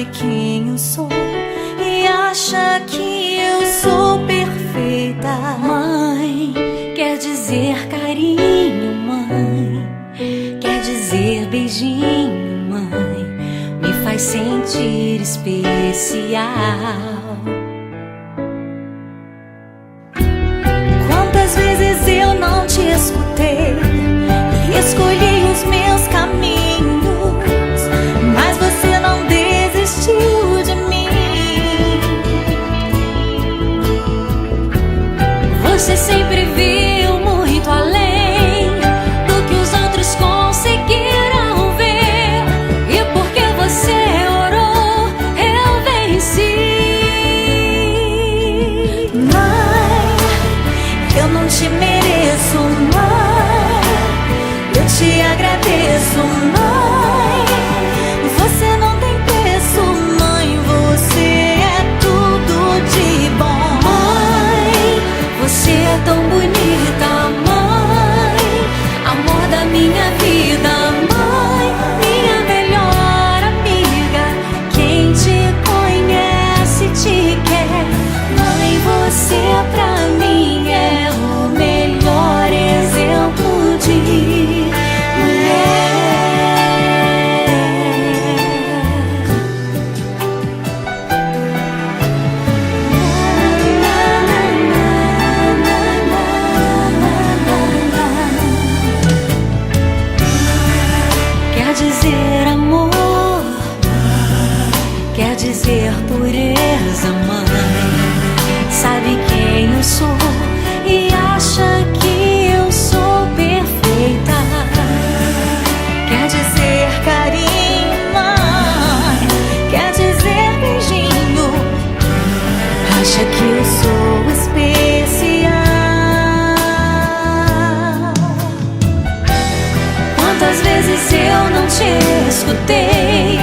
sabe quem eu sou e acha que eu sou perfeita. Mãe, quer dizer carinho, mãe, quer dizer beijinho, mãe, me faz sentir especial. Quantas vezes eu não te escutei e escolhi os meus caminhos, mas você não desistiu de mim. Você sempre viu muito além do que os outros conseguiram ver, e porque você orou, eu venci. Mãe, eu não te mereço, mãe, eu te agradeço, mãe, você não tem preço, mãe, você é tudo de bom. Mãe, você é tão bonita, mãe, amor da minha vida, mãe, minha melhor amiga, quem te conhece te quer. Mãe, você pra mim é o melhor exemplo de mulher. Quer dizer amor, quer dizer pureza, mãe, sabe quem eu sou e acha que eu sou perfeita. Quer dizer carinho, mãe, quer dizer beijinho, acha que eu sou especial. Quantas vezes eu não te escutei,